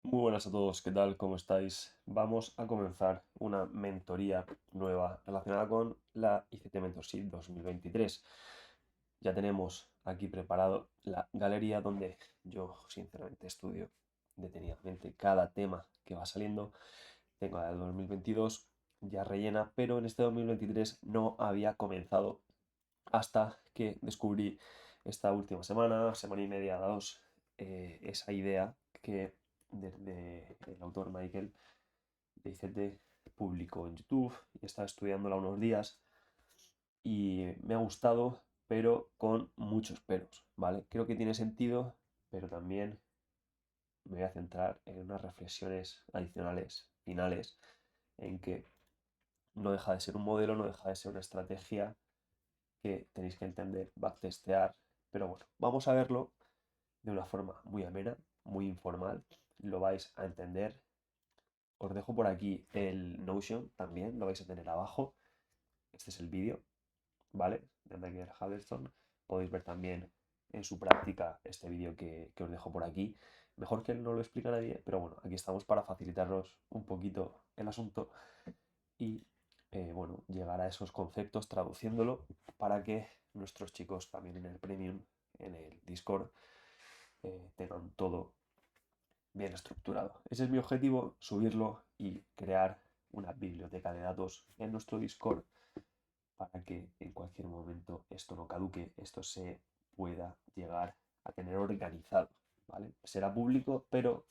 Muy buenas a todos, ¿qué tal? ¿Cómo estáis? Vamos a comenzar una mentoría nueva relacionada con la ICT Mentorship 2023. Ya tenemos aquí preparado la galería donde yo sinceramente estudio detenidamente cada tema que va saliendo. Tengo la del 2022 ya rellena, pero en este 2023 no había comenzado hasta que descubrí esta última semana, semana y media, dos, esa idea que desde el autor Michael de ICT publicó en YouTube y estaba estudiándola unos días y me ha gustado, pero con muchos peros, ¿vale? Creo que tiene sentido, pero también me voy a centrar en unas reflexiones adicionales, finales, en que no deja de ser un modelo, no deja de ser una estrategia que tenéis que entender, backtestear, pero bueno, vamos a verlo de una forma muy amena, muy informal, lo vais a entender. Os dejo por aquí el Notion también, lo vais a tener abajo. Este es el vídeo, ¿vale? De Michael Huddleston. Podéis ver también en su práctica este vídeo que os dejo por aquí. Mejor que no lo explica nadie, pero bueno, aquí estamos para facilitaros un poquito el asunto y bueno, llegar a esos conceptos traduciéndolo para que nuestros chicos también en el Premium, en el Discord, tengan todo bien estructurado. Ese es mi objetivo, subirlo y crear una biblioteca de datos en nuestro Discord para que en cualquier momento esto no caduque, esto se pueda llegar a tener organizado, ¿vale? Será público, pero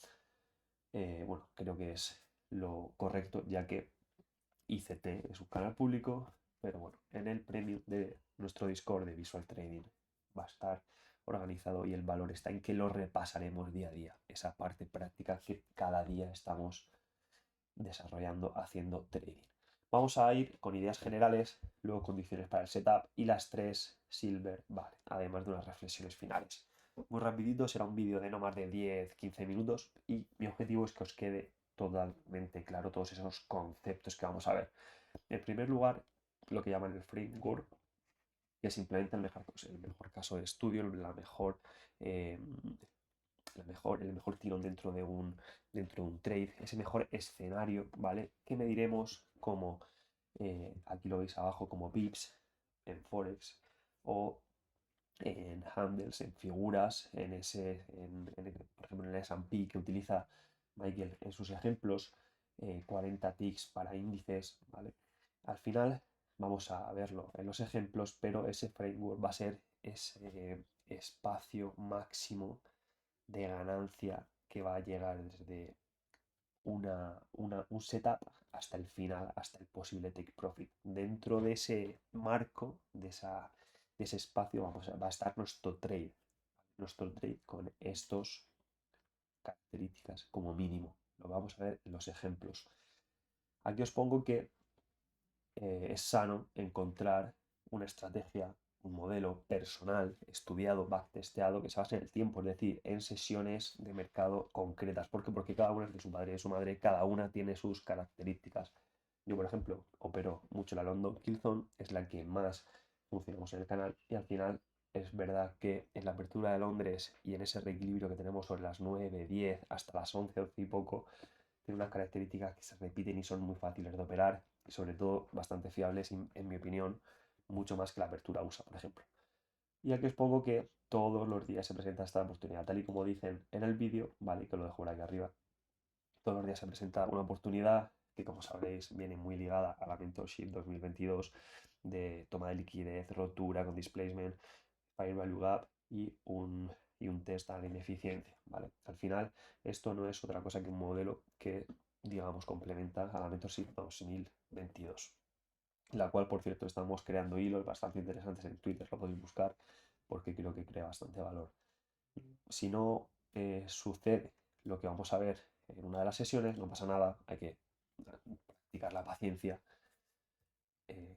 bueno, creo que es lo correcto, ya que ICT es un canal público, pero bueno, en el premium de nuestro Discord de Visual Trading va a estar organizado y el valor está en que lo repasaremos día a día, esa parte práctica que cada día estamos desarrollando haciendo trading. Vamos a ir con ideas generales, luego condiciones para el setup y las tres silver, vale, además de unas reflexiones finales. Muy rapidito, será un vídeo de no más de 10-15 minutos y mi objetivo es que os quede totalmente claro todos esos conceptos que vamos a ver. En primer lugar, lo que llaman el framework, que es simplemente el mejor caso de estudio, eh, el mejor tirón dentro de un trade, ese mejor escenario, ¿vale? Que mediremos como, aquí lo veis abajo, como pips en Forex o en handles, en figuras, por ejemplo, en el S&P que utiliza Michael en sus ejemplos, 40 ticks para índices, ¿vale? Al final vamos a verlo en los ejemplos, pero ese framework va a ser ese espacio máximo de ganancia que va a llegar desde un setup hasta el final, hasta el posible take profit. Dentro de ese marco, de ese espacio, va a estar nuestro trade con estas características como mínimo. Lo vamos a ver en los ejemplos. Aquí os pongo que es sano encontrar una estrategia, un modelo personal, estudiado, backtesteado, que se base en el tiempo, es decir, en sesiones de mercado concretas. ¿Por qué? Porque cada una es de su padre y de su madre, cada una tiene sus características. Yo, por ejemplo, opero mucho la London Killzone, es la que más funcionamos en el canal y al final es verdad que en la apertura de Londres y en ese reequilibrio que tenemos sobre las 9 10 hasta las 11 11 y poco, tiene unas características que se repiten y son muy fáciles de operar y sobre todo bastante fiables, en mi opinión, mucho más que la apertura USA, por ejemplo. Y aquí os pongo que todos los días se presenta esta oportunidad, tal y como dicen en el vídeo, vale, que lo dejo por aquí arriba. Todos los días se presenta una oportunidad que, como sabréis, viene muy ligada a la Mentorship 2022 de toma de liquidez, rotura con displacement, Fire Value Gap y un test de ineficiencia, ¿vale? Al final, esto no es otra cosa que un modelo que, digamos, complementa a la Mentorship 2022, la cual, por cierto, estamos creando hilos bastante interesantes en Twitter, lo podéis buscar porque creo que crea bastante valor. Si no sucede lo que vamos a ver en una de las sesiones, no pasa nada, hay que practicar la paciencia,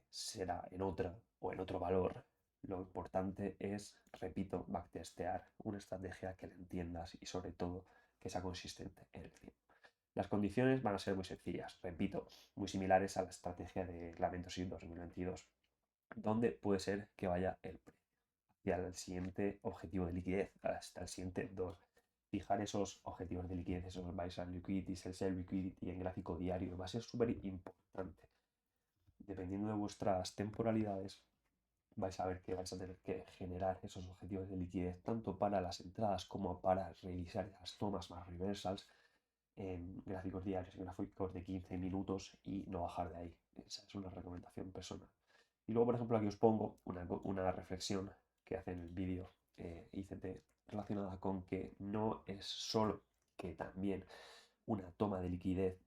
será en otra o en otro valor. Lo importante es, repito, backtestear una estrategia que la entiendas y sobre todo que sea consistente en el tiempo. Las condiciones van a ser muy sencillas, repito, muy similares a la estrategia de la Mentorship 2022, donde puede ser que vaya el precio hacia el siguiente objetivo de liquidez, hasta el siguiente 2. fijar esos objetivos de liquidez, esos buy sell liquidity, sell sell liquidity en gráfico diario, va a ser súper importante. Dependiendo de vuestras temporalidades, vais a ver que vais a tener que generar esos objetivos de liquidez tanto para las entradas como para revisar las tomas más reversals en gráficos diarios, en gráficos de 15 minutos y no bajar de ahí. Esa es una recomendación personal. Y luego, por ejemplo, aquí os pongo una reflexión que hace en el vídeo ICT relacionada con que no es solo que también una toma de liquidez,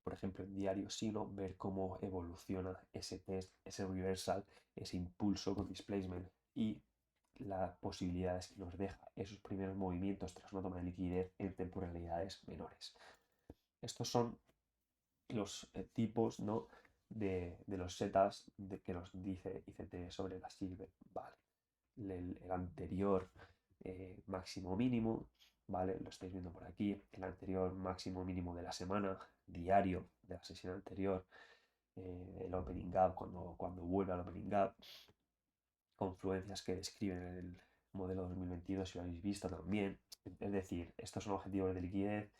por ejemplo, en diario, sino ver cómo evoluciona ese test, ese reversal, ese impulso con displacement y las posibilidades que nos deja esos primeros movimientos tras una toma de liquidez en temporalidades menores. Estos son los tipos, ¿no?, de los setups que nos dice ICT sobre la Silver. Vale. El anterior máximo mínimo, ¿vale? Lo estáis viendo por aquí. El anterior máximo mínimo de la semana, diario de la sesión anterior. El opening gap cuando vuelve al opening gap. Confluencias que describen el modelo 2022, si lo habéis visto también. Es decir, estos son objetivos de liquidez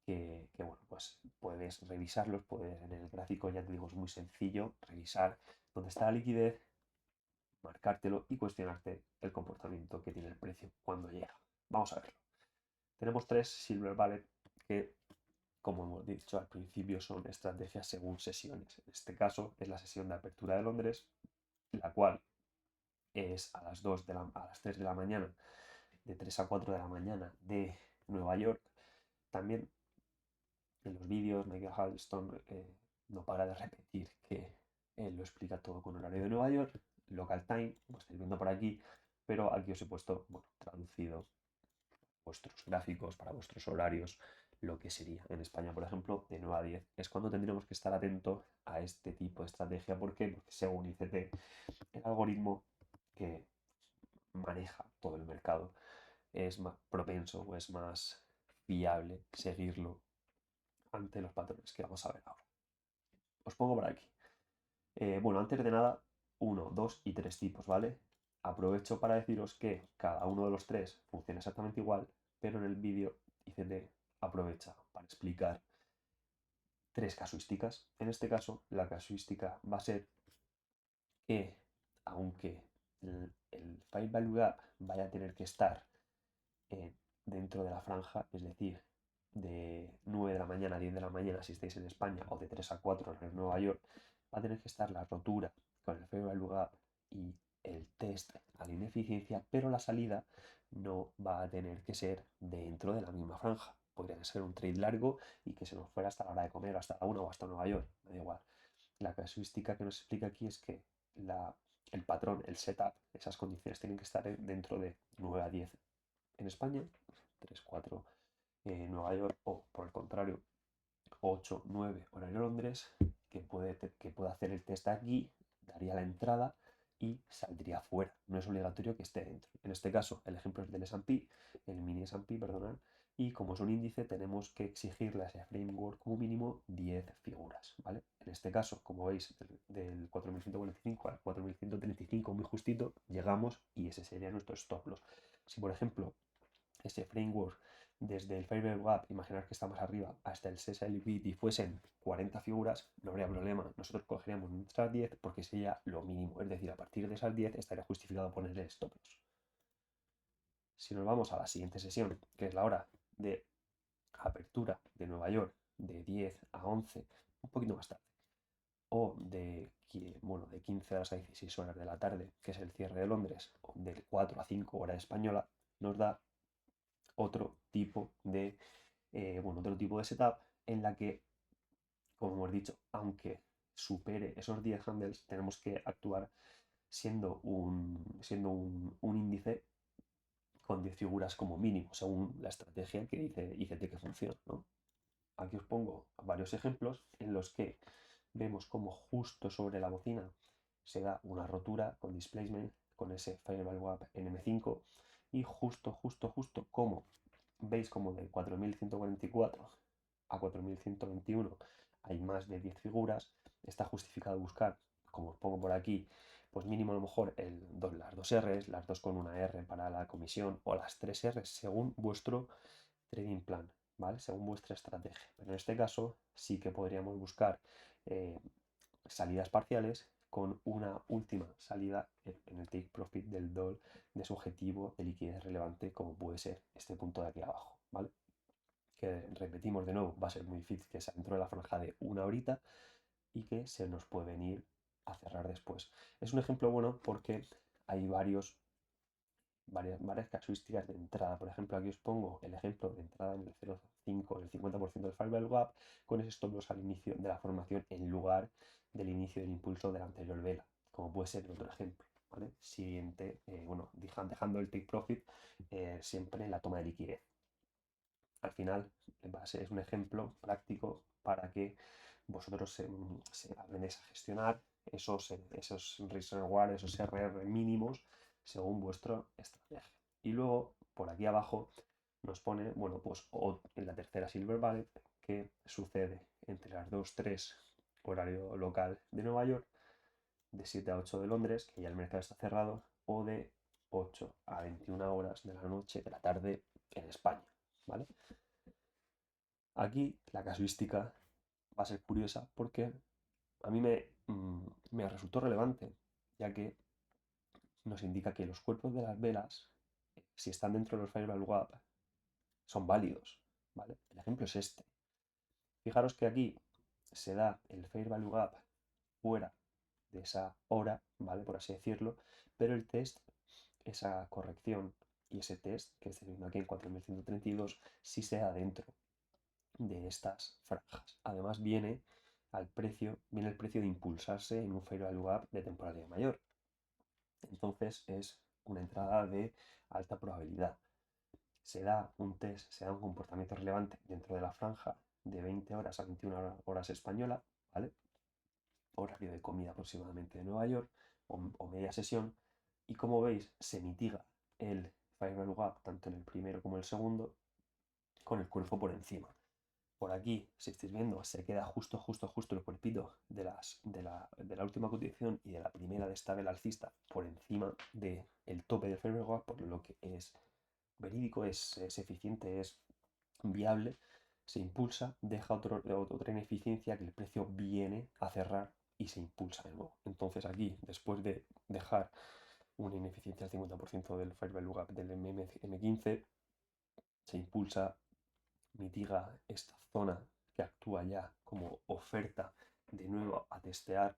que bueno, pues puedes revisarlos, puedes en el gráfico, ya te digo, es muy sencillo, revisar dónde está la liquidez, marcártelo y cuestionarte el comportamiento que tiene el precio cuando llega. Vamos a verlo. Tenemos tres Silver Bullet que, como hemos dicho al principio, son estrategias según sesiones. En este caso es la sesión de apertura de Londres, la cual es a las 3 de la mañana, de 3 a 4 de la mañana de Nueva York. También en los vídeos Michael Halston no para de repetir que él lo explica todo con horario de Nueva York, local time, lo estáis viendo por aquí, pero aquí os he puesto, bueno, traducido vuestros gráficos para vuestros horarios, lo que sería en España, por ejemplo, de 9 a 10. Es cuando tendremos que estar atentos a este tipo de estrategia. ¿Por qué? Porque según ICT, el algoritmo que maneja todo el mercado es más propenso o es más fiable seguirlo ante los patrones que vamos a ver ahora. Os pongo por aquí. Bueno, antes de nada, 1, 2 y 3 tipos, ¿vale? Aprovecho para deciros que cada uno de los tres funciona exactamente igual, pero en el vídeo ICT aprovecha para explicar tres casuísticas. En este caso, la casuística va a ser que, aunque el Fair Value Gap vaya a tener que estar dentro de la franja, es decir, de 9 de la mañana a 10 de la mañana si estáis en España o de 3 a 4 en Nueva York, va a tener que estar la rotura con el Fair Value Gap y el test a la ineficiencia, pero la salida no va a tener que ser dentro de la misma franja. Podría ser un trade largo y que se nos fuera hasta la hora de comer, hasta la 1 o hasta Nueva York, me da igual. La casuística que nos explica aquí es que el patrón, el setup, esas condiciones tienen que estar dentro de 9 a 10 en España, 3, 4 Nueva York, o por el contrario, 8, 9 horario Londres, que puede hacer el test aquí, daría la entrada y saldría fuera. No es obligatorio que esté dentro. En este caso, el ejemplo es del S&P, el mini S&P, perdonad, y como es un índice, tenemos que exigirle a ese framework como mínimo 10 figuras, ¿vale? En este caso, como veis, del 4145 al 4135, muy justito, llegamos y ese sería nuestro stop loss. Si, por ejemplo, ese framework desde el Fair Value Gap, imaginar que está más arriba, hasta el CSI Liquidity fuesen 40 figuras, no habría problema. Nosotros cogeríamos nuestras 10 porque sería lo mínimo. Es decir, a partir de esas 10 estaría justificado ponerle stop loss. Si nos vamos a la siguiente sesión, que es la hora de apertura de Nueva York, de 10 a 11, un poquito más tarde, o de 15 horas a 16 horas de la tarde, que es el cierre de Londres, o de 4 a 5 horas española, nos da otro tipo de setup en la que, como hemos dicho, aunque supere esos 10 handles, tenemos que actuar siendo un índice con 10 figuras como mínimo, según la estrategia que dice ICT que funciona, ¿no? Aquí os pongo varios ejemplos en los que vemos como justo sobre la bocina se da una rotura con displacement con ese Fair Value Gap en M5 y justo como veis como de 4144 a 4121 hay más de 10 figuras, está justificado buscar, como os pongo por aquí, pues mínimo a lo mejor las dos Rs, las dos con una R para la comisión o las tres Rs según vuestro trading plan, ¿vale? Según vuestra estrategia. Pero en este caso sí que podríamos buscar salidas parciales con una última salida en el take profit del DOL de su objetivo de liquidez relevante, como puede ser este punto de aquí abajo, ¿vale? Que repetimos de nuevo, va a ser muy difícil que sea dentro de la franja de una horita y que se nos puede venir a cerrar después. Es un ejemplo bueno porque hay varias casuísticas de entrada. Por ejemplo, aquí os pongo el ejemplo de entrada en el 0,5, en el 50% del Fair Value Gap, con ese stop loss al inicio de la formación en lugar del inicio del impulso de la anterior vela, como puede ser otro ejemplo. ¿Vale? Siguiente, bueno, dejando el take profit siempre en la toma de liquidez. Al final, es un ejemplo práctico para que vosotros aprendáis a gestionar esos risk reward, esos RR mínimos según vuestra estrategia. Y luego, por aquí abajo, nos pone, bueno, pues en la tercera Silver Bullet, que sucede entre las 2-3 horario local de Nueva York, de 7 a 8 de Londres, que ya el mercado está cerrado, o de 8 a 21 horas de la noche, de la tarde en España, ¿vale? Aquí la casuística va a ser curiosa porque a mí me resultó relevante, ya que nos indica que los cuerpos de las velas, si están dentro de los Fair Value Gap, son válidos, ¿vale? El ejemplo es este. Fijaros que aquí se da el Fair Value Gap fuera de esa hora, ¿vale? Por así decirlo, pero el test, esa corrección y ese test, que es aquí en 4132, sí se da dentro de estas franjas. Además viene el precio de impulsarse en un Fair Value Gap de temporalidad mayor. Entonces es una entrada de alta probabilidad. Se da un test, se da un comportamiento relevante dentro de la franja de 20 horas a 21 horas española, ¿vale? Horario de comida aproximadamente de Nueva York o media sesión. Y como veis, se mitiga el Fair Value Gap tanto en el primero como en el segundo con el cuerpo por encima. Por aquí, si estáis viendo, se queda justo el cuerpito de la última cotización y de la primera de esta vela alcista por encima del tope del Fair Value Gap, por lo que es verídico, es eficiente, es viable, se impulsa, deja otra ineficiencia que el precio viene a cerrar y se impulsa de nuevo. Entonces aquí, después de dejar una ineficiencia al 50% del Fair Value Gap del M15, se impulsa, mitiga esta zona que actúa ya como oferta de nuevo a testear.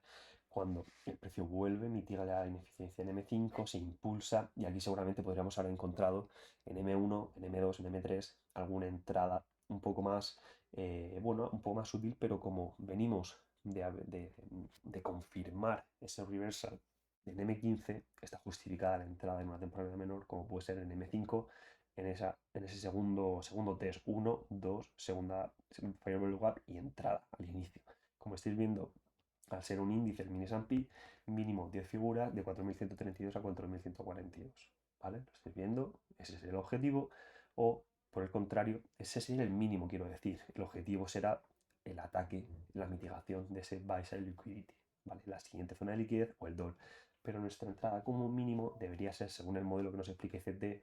Cuando el precio vuelve, mitiga la ineficiencia en M5, se impulsa y aquí seguramente podríamos haber encontrado en M1, en M2, en M3 alguna entrada un poco más, bueno, un poco más sutil, pero como venimos de confirmar ese reversal en M15, está justificada la entrada en una temporada menor, como puede ser en M5, en ese segundo test, 1, 2, segunda Fair Gap y entrada al inicio. Como estáis viendo, al ser un índice, el mini S&P, mínimo 10 figuras de 4.132 a 4.142. ¿Vale? Lo estáis viendo, ese es el objetivo. O, por el contrario, ese sería el mínimo, quiero decir. El objetivo será el ataque, la mitigación de ese buy side liquidity. ¿Vale? La siguiente zona de liquidez o el DOL. Pero nuestra entrada como mínimo debería ser, según el modelo que nos explique CT,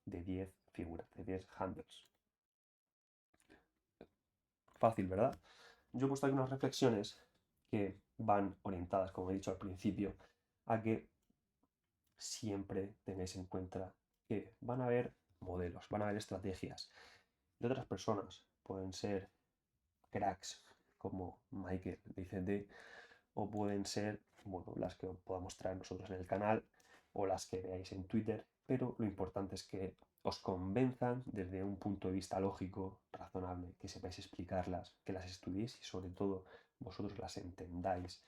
de 10 figuras, de 10 handles. Fácil, ¿verdad? Yo he puesto aquí unas reflexiones que van orientadas, como he dicho al principio, a que siempre tengáis en cuenta que van a haber modelos, van a haber estrategias de otras personas. Pueden ser cracks como Michael de ICD o pueden ser, bueno, las que podamos traer nosotros en el canal o las que veáis en Twitter, pero lo importante es que os convenzan desde un punto de vista lógico, razonable, que sepáis explicarlas, que las estudiéis y sobre todo vosotros las entendáis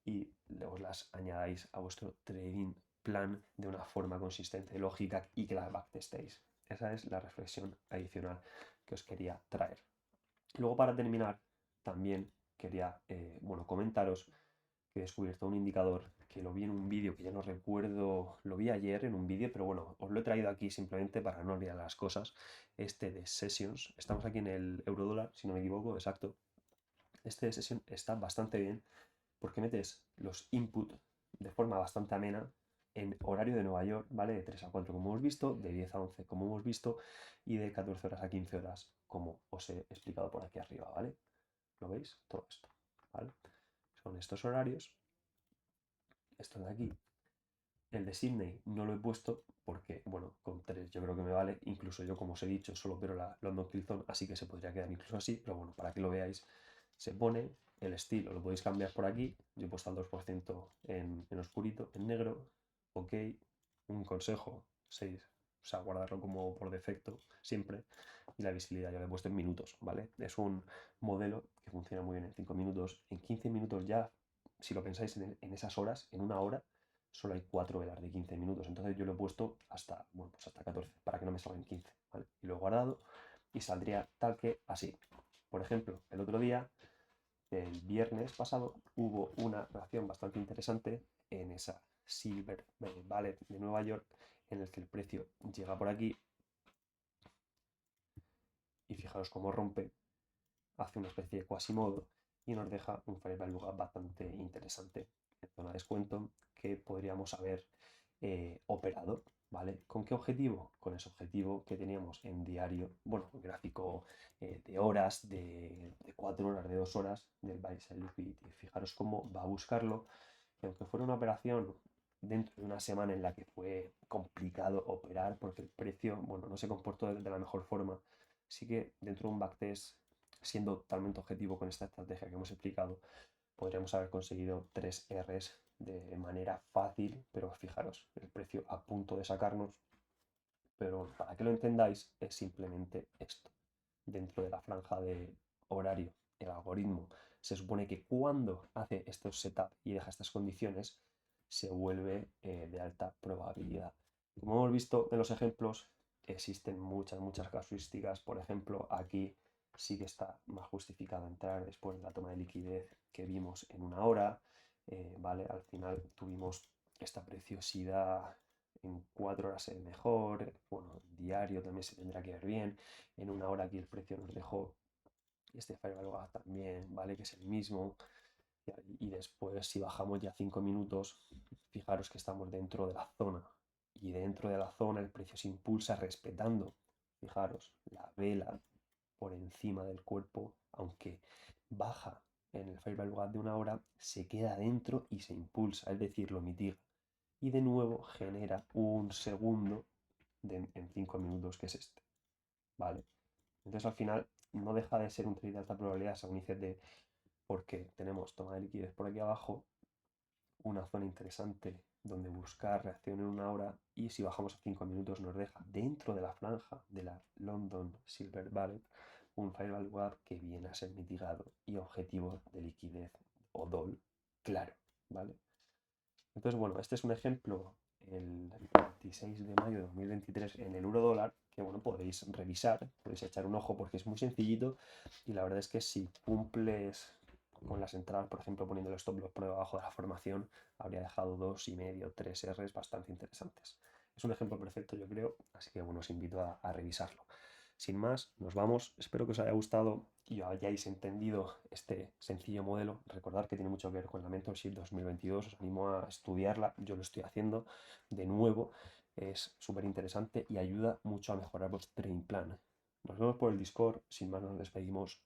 y os las añadáis a vuestro trading plan de una forma consistente, lógica y que las backtestéis. Esa es la reflexión adicional que os quería traer. Luego, para terminar, también quería bueno, comentaros que he descubierto un indicador que lo vi en un vídeo que ya no recuerdo, lo vi ayer en un vídeo, pero bueno, os lo he traído aquí simplemente para no olvidar las cosas. Este de Sessions, estamos aquí en el eurodólar, si no me equivoco, exacto. Este de Session está bastante bien porque metes los input de forma bastante amena en horario de Nueva York, ¿vale? De 3 a 4 como hemos visto, de 10 a 11 como hemos visto y de 14 horas a 15 horas como os he explicado por aquí arriba, ¿vale? ¿Lo veis? Todo esto, ¿vale? Son estos horarios, esto de aquí. El de Sydney no lo he puesto porque, bueno, con 3 yo creo que me vale. Incluso yo, como os he dicho, solo opero la London Kill Zone, así que se podría quedar incluso así. Pero bueno, para que lo veáis, se pone el estilo, lo podéis cambiar por aquí. Yo he puesto al 2% en oscurito, en negro. Ok, un consejo, 6, o sea, guardarlo como por defecto siempre. Y la visibilidad ya lo he puesto en minutos, ¿vale? Es un modelo que funciona muy bien en 5 minutos. En 15 minutos ya, si lo pensáis en esas horas, en una hora solo hay 4 velas de 15 minutos. Entonces yo lo he puesto hasta, bueno, pues hasta 14, para que no me salgan 15, ¿vale? Y lo he guardado y saldría tal que así. Por ejemplo, el otro día, el viernes pasado, hubo una reacción bastante interesante en esa Silver Ballet de Nueva York, en el que el precio llega por aquí y fijaros cómo rompe, hace una especie de quasimodo y nos deja un fair value gap bastante interesante en zona de descuento que podríamos haber operado, ¿vale? ¿Con qué objetivo? Con ese objetivo que teníamos en diario, bueno, un gráfico de horas, de 4 horas, de 2 horas del buy sell liquidity. Fijaros cómo va a buscarlo, que aunque fuera una operación dentro de una semana en la que fue complicado operar porque el precio, bueno, no se comportó de la mejor forma, sí que dentro de un backtest, siendo totalmente objetivo con esta estrategia que hemos explicado, podríamos haber conseguido 3 Rs de manera fácil, pero fijaros, el precio a punto de sacarnos. Pero bueno, para que lo entendáis, es simplemente esto. Dentro de la franja de horario, el algoritmo se supone que cuando hace estos setup y deja estas condiciones, se vuelve de alta probabilidad. Como hemos visto en los ejemplos, existen muchas casuísticas. Por ejemplo, aquí sí que está más justificado entrar después de la toma de liquidez que vimos en una hora. ¿Vale? Al final tuvimos esta preciosidad en 4 horas es mejor, bueno, diario también se tendrá que ver bien, en una hora aquí el precio nos dejó este firewall gap también, ¿vale? Que es el mismo, y después si bajamos ya 5 minutos, fijaros que estamos dentro de la zona, y dentro de la zona el precio se impulsa respetando, fijaros, la vela por encima del cuerpo, aunque baja en el fair value gap de una hora, se queda dentro y se impulsa, es decir, lo mitiga. Y de nuevo genera un segundo en 5 minutos, que es este, ¿vale? Entonces al final no deja de ser un trade de alta probabilidad según ICT, porque tenemos toma de liquidez por aquí abajo, una zona interesante donde buscar reacción en una hora, y si bajamos a 5 minutos nos deja dentro de la franja de la London Silver Ballet un fair value gap que viene a ser mitigado y objetivo de liquidez o DOL claro, ¿vale? Entonces, bueno, este es un ejemplo el 26 de mayo de 2023 en el euro dólar, que bueno, podéis revisar, podéis echar un ojo porque es muy sencillito y la verdad es que si cumples con las entradas, por ejemplo, poniendo el stop loss por debajo de la formación, habría dejado 2,5, 3 Rs bastante interesantes. Es un ejemplo perfecto, yo creo, así que bueno, os invito a revisarlo. Sin más, nos vamos. Espero que os haya gustado y hayáis entendido este sencillo modelo. Recordad que tiene mucho que ver con la Mentorship 2022. Os animo a estudiarla. Yo lo estoy haciendo de nuevo. Es súper interesante y ayuda mucho a mejorar vuestro trading plan. Nos vemos por el Discord. Sin más, nos despedimos.